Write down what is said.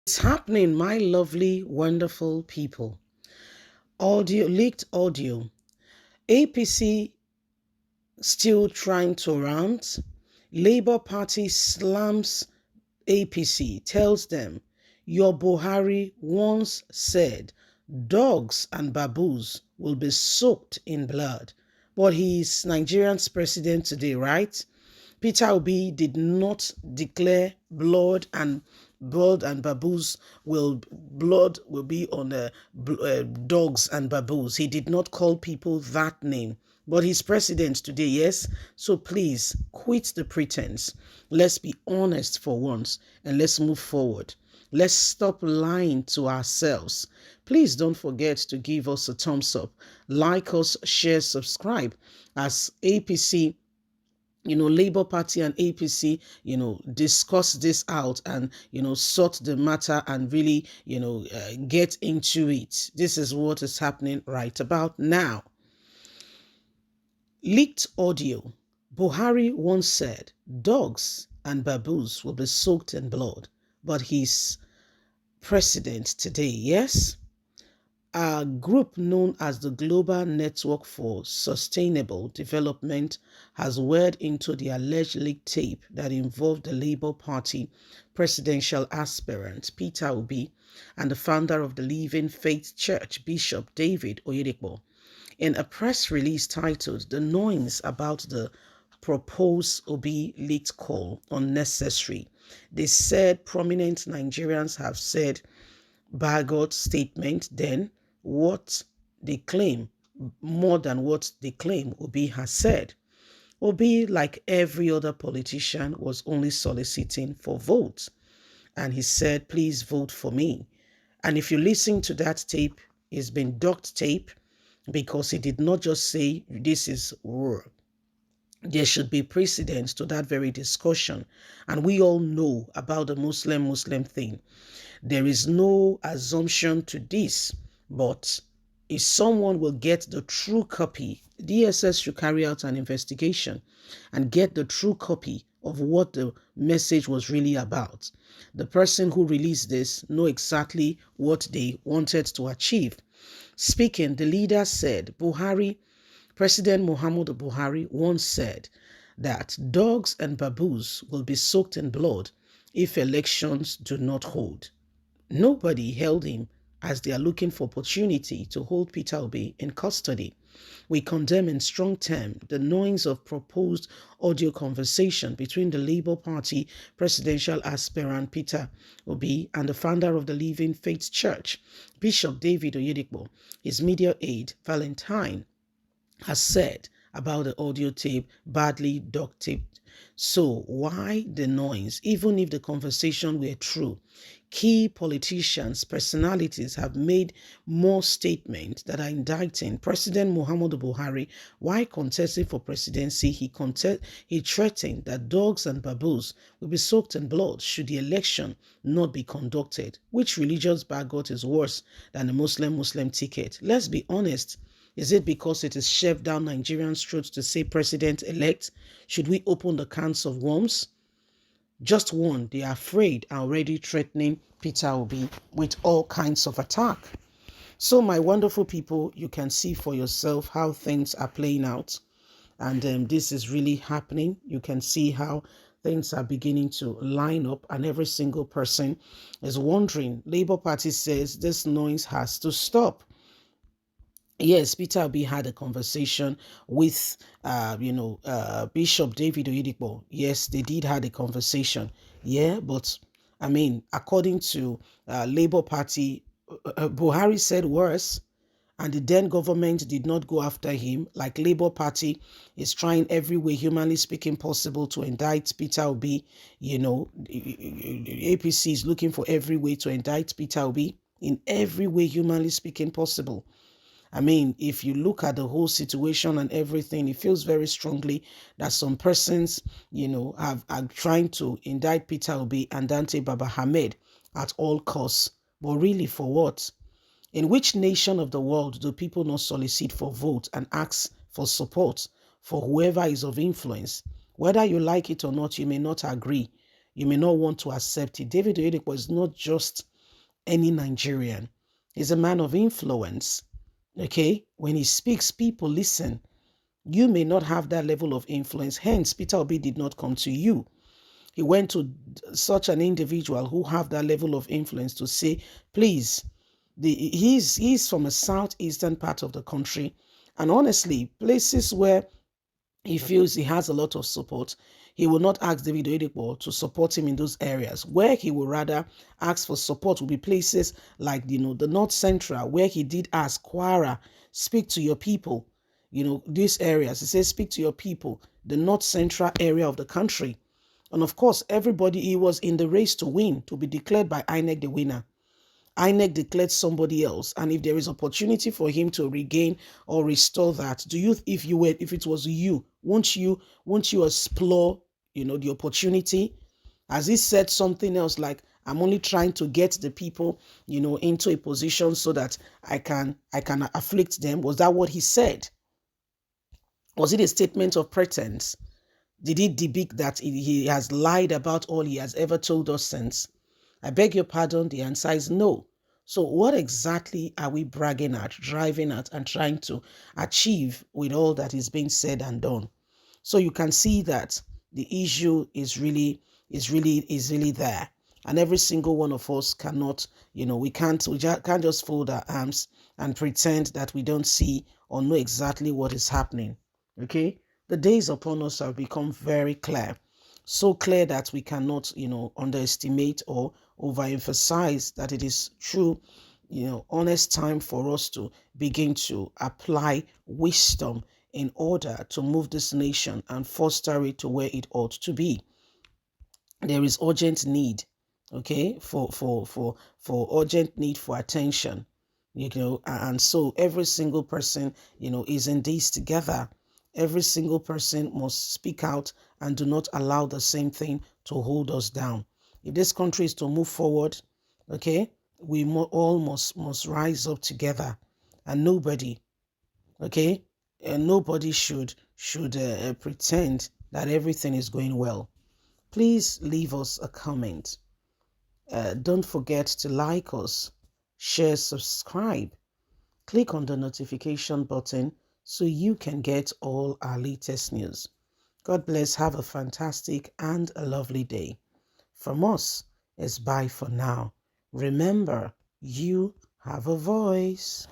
It's happening, my lovely, wonderful people. Leaked audio. APC still trying to rant. Labour Party slams APC, tells them, your Buhari once said dogs and baboons will be soaked in blood. But he is Nigerian's president today, right? Peter Obi did not declare blood and baboons blood will be on dogs and baboons. He did not call people that name. But he's president today, yes? So please quit the pretense. Let's be honest for once and let's move forward. Let's stop lying to ourselves. Please don't forget to give us a thumbs up, like us, share, subscribe as APC, Labour Party and APC, discuss this out and, sort the matter and really, get into it. This is what is happening right about now. Leaked audio. Buhari once said, dogs and baboons will be soaked in blood, but he's president today, yes? A group known as the Global Network for Sustainable Development has waded into the alleged leaked tape that involved the Labour Party presidential aspirant Peter Obi and the founder of the Living Faith Church, Bishop David Oyedepo. In a press release titled "The Noise About the Proposed Obi Leaked Call Unnecessary," they said prominent Nigerians have said Bagot statement then what they claim, more than what they claim Obi has said. Obi, like every other politician, was only soliciting for votes. And he said, please vote for me. And if you listen to that tape, it's been duct tape because he did not just say this is war. There should be precedence to that very discussion. And we all know about the Muslim thing. There is no assumption to this, but if someone will get the true copy, DSS should carry out an investigation and get the true copy of what the message was really about. The person who released this know exactly what they wanted to achieve. Speaking, the leader said, President Muhammadu Buhari once said that dogs and baboons will be soaked in blood if elections do not hold. Nobody held him as they are looking for opportunity to hold Peter Obi in custody. We condemn in strong terms the noise of proposed audio conversation between the Labour Party presidential aspirant Peter Obi and the founder of the Living Faith Church, Bishop David Oyedepo. His media aide, Valentine, has said about the audio tape badly duct taped. So why the noise? Even if the conversation were true, key politicians, personalities have made more statements that are indicting President Muhammadu Buhari. While contesting for presidency, he threatened that dogs and baboons will be soaked in blood should the election not be conducted. Which religious bagot is worse than the Muslim ticket? Let's be honest. Is it because it is shoved down Nigerians' throats to say president-elect? Should we open the cans of worms? Just one, they are afraid, are already threatening Peter Obi with all kinds of attack. So my wonderful people, you can see for yourself how things are playing out. And this is really happening. You can see how things are beginning to line up and every single person is wondering. Labour Party says this noise has to stop. Yes, Peter Obi had a conversation with, Bishop David Oyedepo. Yes, they did have a conversation. Yeah, but I mean, according to Labour Party, Buhari said worse, and the then government did not go after him. Like Labour Party is trying every way, humanly speaking, possible to indict Peter Obi. APC is looking for every way to indict Peter Obi in every way, humanly speaking, possible. I mean, if you look at the whole situation and everything, it feels very strongly that some persons, are trying to indict Peter Obi and Dante Baba Hamed at all costs. But really, for what? In which nation of the world do people not solicit for votes and ask for support for whoever is of influence? Whether you like it or not, you may not agree. You may not want to accept it. David Oyedepo is not just any Nigerian. He's a man of influence. Okay? When he speaks, people listen. You may not have that level of influence. Hence, Peter Obi did not come to you. He went to such an individual who have that level of influence to say, please, he's from a southeastern part of the country. And honestly, places where he feels he has a lot of support, he will not ask David Oyedepo to support him in those areas. Where he will rather ask for support will be places like, the North Central, where he did ask Kwara, speak to your people. These areas, he says, speak to your people, the North Central area of the country. And of course, everybody, he was in the race to win, to be declared by INEC the winner. INEC declared somebody else, and if there is opportunity for him to regain or restore that, if it was you, won't you explore, the opportunity? Has he said something else like, I'm only trying to get the people, into a position so that I can afflict them? Was that what he said? Was it a statement of pretense? Did he depict that he has lied about all he has ever told us since? I beg your pardon, the answer is no. So what exactly are we bragging at, driving at, and trying to achieve with all that is being said and done? So you can see that the issue is really there. And every single one of us cannot, we can't just fold our arms and pretend that we don't see or know exactly what is happening. Okay? The days upon us have become very clear. So clear that we cannot, underestimate or overemphasize that it is true, honest time for us to begin to apply wisdom in order to move this nation and foster it to where it ought to be. There is urgent need, okay, for urgent need for attention, and so every single person, is in this together. Every single person must speak out and do not allow the same thing to hold us down. If this country is to move forward, okay, we all must rise up together, and nobody, okay, and nobody should pretend that everything is going well. Please leave us a comment. Don't forget to like us, share, subscribe. Click on the notification button so you can get all our latest news. God bless. Have a fantastic and a lovely day. From us, it's bye for now. Remember, you have a voice.